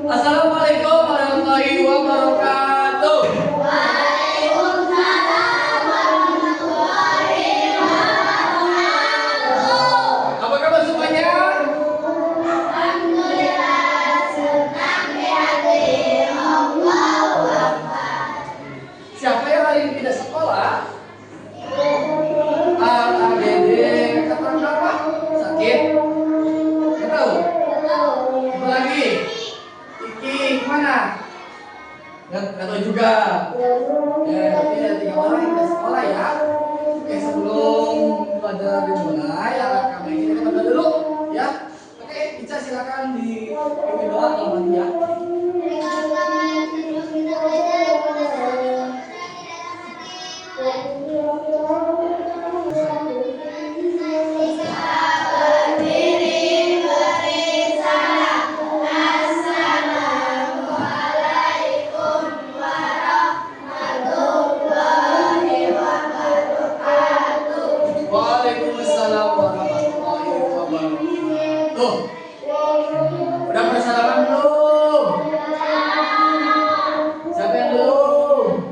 Assalamualaikum warahmatullahi wabarakatuh. Waalaikumsalam warahmatullahi wabarakatuh. Apa kabar semuanya? Alhamdulillah, senang dihadiri Allahu Akbar. Siapa yang hari ini tidak sekolah? ABD kata apa? Sakit? Nggak tahu. Apa lagi? Iki kemana? Nggak tahu juga. Ya, tapi ada 3 orang yang tidak sekolah ya. Oke, sebelum pada dimulai, alangkah baiknya kita berdoa dulu ya. Oke, Ica silakan dipimpin doa kalau nanti ya. Berdiri beri salam. Assalamualaikum warahmatullahi wabarakatuh. Waalaikumsalam warahmatullahi wabarakatuh. Udah bersalaman belum? Siapa yang belum?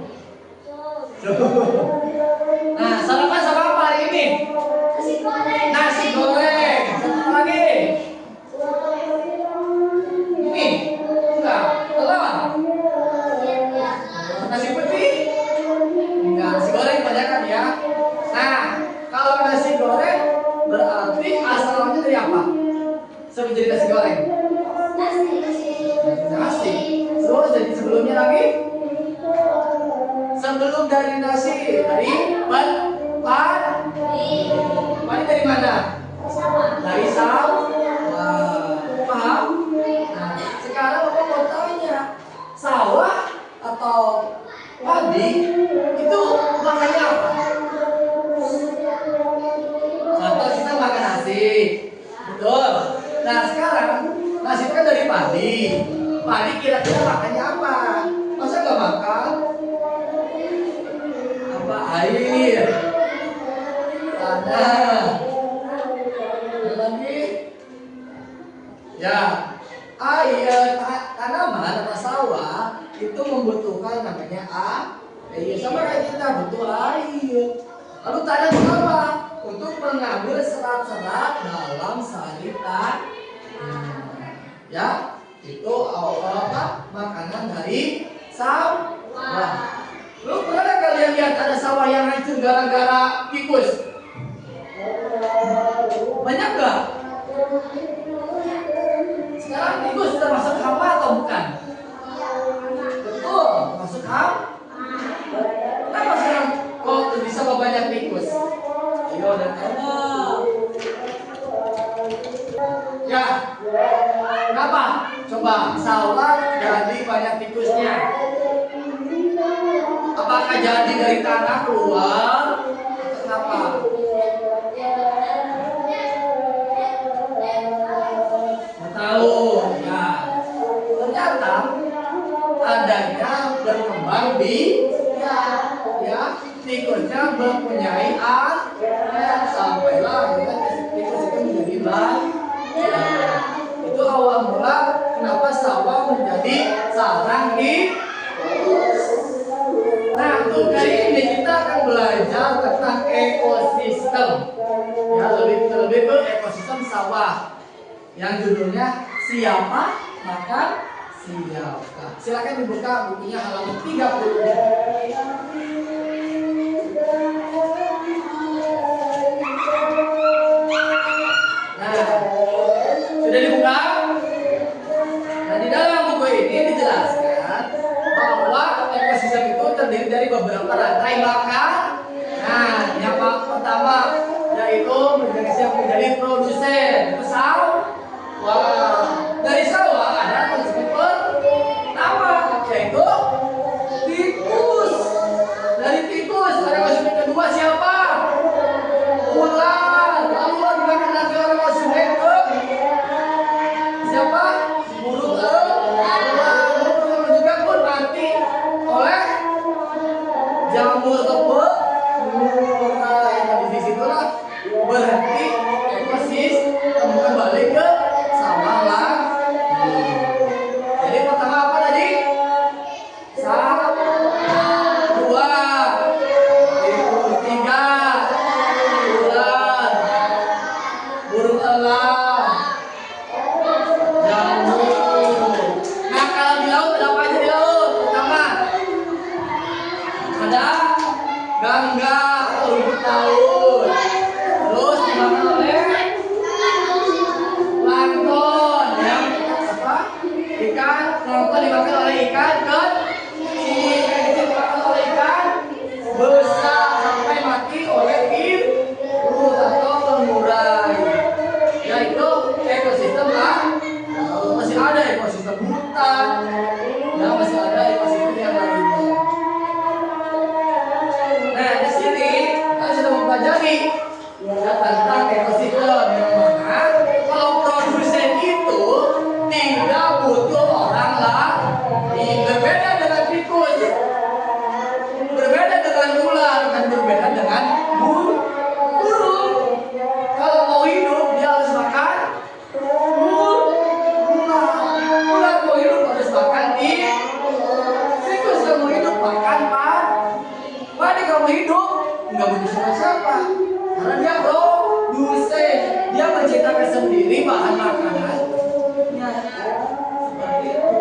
Nah, sarapan sama apa hari ini? Nasi goreng. Satu lagi. Ini? Enggak. Telur? Nasi putih? Enggak. Nasi goreng kebanyakan ya. Nah, kalau nasi goreng berarti asalnya dari apa? Sebelum jadi nasi goreng. Nasi. Terus jadi sebelumnya lagi? Sebelum dari nasi dari padi dari mana? Dari sawah. Paham? Nah, sekarang Bapak mau tanya, sawah atau padi itu makannya apa? Contoh kita makan nasi, betul. Nah sekarang nasi itu kan dari padi. Padi kira-kira makannya apa? Masa nggak makan? Apa air? Tanah. Ada lagi? Ya, air tanaman atau sawah itu membutuhkan namanya air. Sama kayak kita butuh air. Lalu tanah untuk apa? Untuk mengambil serat-serat dalam sari ya, itu apa? Makanan dari sawah. Lu pernah kalian lihat ada sawah yang hancur gara-gara tikus? Banyak nggak? Sekarang tikus sudah masuk hama atau bukan? Betul, masuk hama. Kenapa sekarang kok bisa banyak tikus? Ayo dan ya, kenapa? Coba sawah jadi banyak tikusnya. Apakah jadi dari tanah keluar? Kenapa? Nggak tahu. Ya, ternyata adanya berkembang di ya tikusnya mempunyai sampailah ya, tikus itu menjadi banyak. Itu awal mula kenapa sawah menjadi sarang tikus. Nah, untuk kali ini kita akan belajar tentang ekosistem. Ya, lebih ke ekosistem sawah. Yang judulnya Siapa Makan Siapa. Silakan dibuka bukunya halaman 30. Sudah dibuka? Nah, di dalam buku ini dijelaskan bahwa ekosistem itu terdiri dari beberapa rantai makan. Nah, yang pertama yaitu yang menjadi produsen itu sawah. Dari sawah ada konsumsi pertama yaitu tikus. Dari tikus ada konsumsi kedua siapa? Ular. Lalu bagaimana nanti orang konsumsi siapa? Burung juga pun mati oleh jamur kebun. Nah, di situlah berhenti ekosistem kembali ke sawah ikan dimakan oleh ikan besar sampai mati oleh virus atau pengurai. Yaitu ekosistem lah. Masih ada ekosistem hutan, ya masih ada ekosistem yang lainnya. Nah di sini kita sudah mempelajari ya, tentang ekosistem yang mana kalau produsen itu tidak butuh orang lain. Berbeda dengan tikus, berbeda dengan ular, dan berbeda dengan burung. Kalau mau hidup dia harus makan ular. Ular mau hidup harus makan tikus. Kalau mau hidup makan padi. Kalau mau hidup nggak butuh siapa-siapa karena dia produsen, dia menciptakan sendiri bahan makanan. Seperti itu.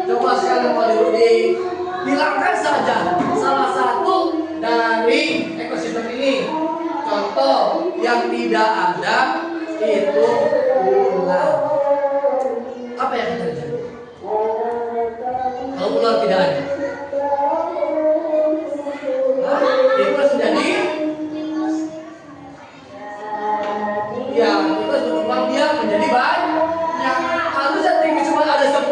Coba sekarang kalau dibilangkan saja salah satu dari ekosistem ini. Contoh yang tidak ada itu ular. Apa yang akan terjadi? Kalau ular tidak ada, tikus menjadi ya tikus berkembang biak menjadi banyak. Harusnya tikus cuma ada 10.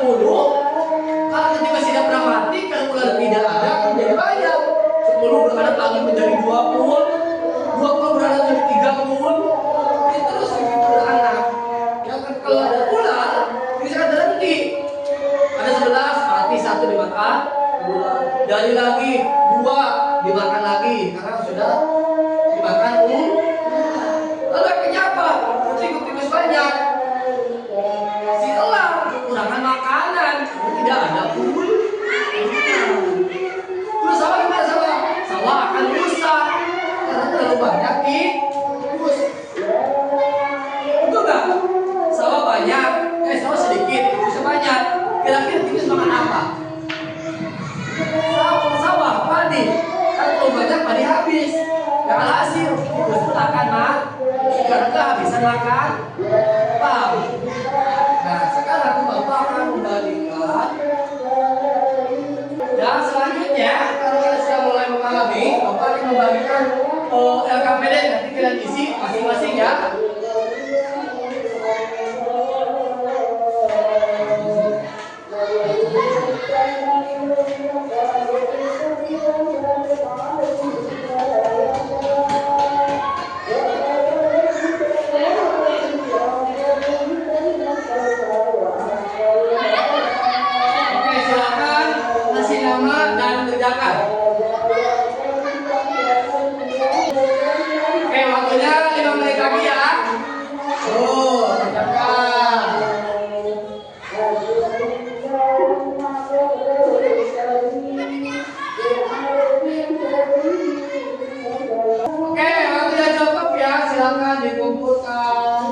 Kalau tikus tidak pernah mati, kalau ular tidak ada akan menjadi banyak. 10 beranak lagi menjadi 20, 20 beranak menjadi 30. Terus begitu beranak. Ya kan kalau ada ular bisa berhenti. Ada 11 mati, 1 dimakan ular. Dari lagi 2 dimakan lagi karena sudah dimakan ular. Lalu efeknya apa? Tikus banyak. Si elang kekurangan makanan, tidak ada ular. Terus sawah gimana sawah? Sawah akan rusak karena terlalu banyak tikus. Betul nggak? Sawah banyak, sawah sedikit, tikusnya banyak. Kira-kira tikus makan apa? Sawah, padi. Kalau terlalu banyak padi habis, nggak ada hasil. Tikus pun akan mati karena kehabisan makan. Paham? Nah, sekarang Bapak akan membalikan. Dan selanjutnya, kalau kalian sudah mulai memahami, Bapak akan membagikan LKPD. Nanti kalian isi masing-masing ya. Oke, silakan kasih nama dan kerjakan. Oke, waktunya 5 menit lagi ya. Kerjakan. Oke, waktunya cukup ya. Silakan dikumpulkan.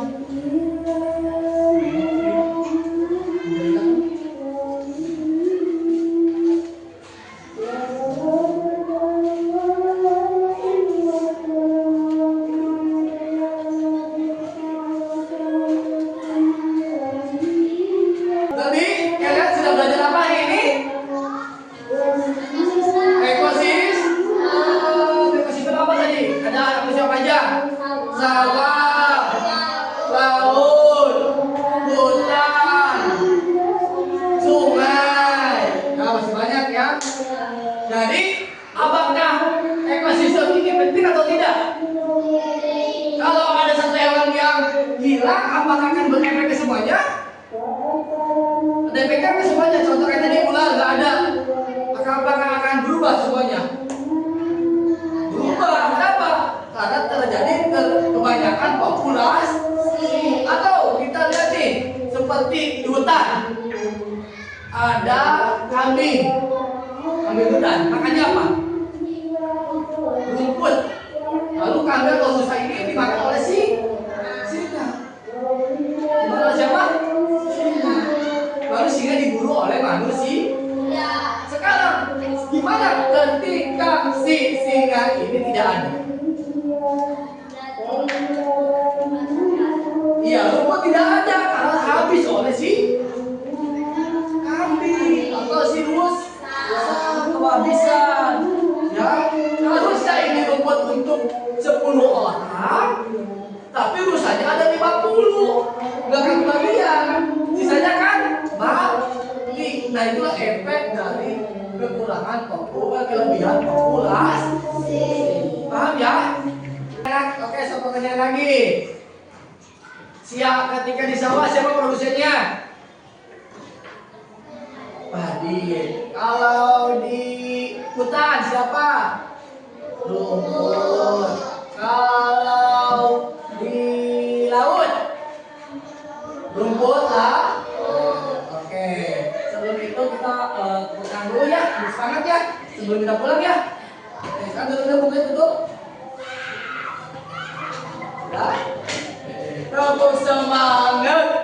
Tadi kalian sudah belajar apa hari ini? Ekosistem apa tadi? Ada ekosistem apa aja? Sawah, laut, hutan, sungai. Nah, masih banyak ya. Jadi, apakah ekosistem ini penting atau tidak? Kalau ada satu hewan yang hilang, apakah akan berefek ke semuanya? Ada efeknya ke semuanya. Contoh kayak tadi ular nggak ada, apakah akan berubah semuanya? Berubah. Kenapa? Karena terjadi kebanyakan populasi. Atau kita lihat nih, seperti di hutan ada kambing hutan. Makannya apa? Rumput. Lalu kambing kalau rusak ini dimakan oleh singa. Dimakan oleh siapa? Singa. Baru singa diburu oleh manusia. Sekarang gimana ketika si singa ini tidak ada? Iya, rumput tidak ada karena habis oleh si kambing atau si rusa. Nah itulah efek dari kekurangan kelebihan populasi. Paham ya? Oke, satu pertanyaan lagi. Ketika di sawah siapa produsennya? Padi. Kalau di hutan siapa? Rumput. Kalau di laut? Rumput lah. Oke. Sebelum itu kita pulang dulu ya. Semangat ya. Sebelum kita pulang ya. Oke, sekarang dulu buka tutup. Ya. Tepuk semangat.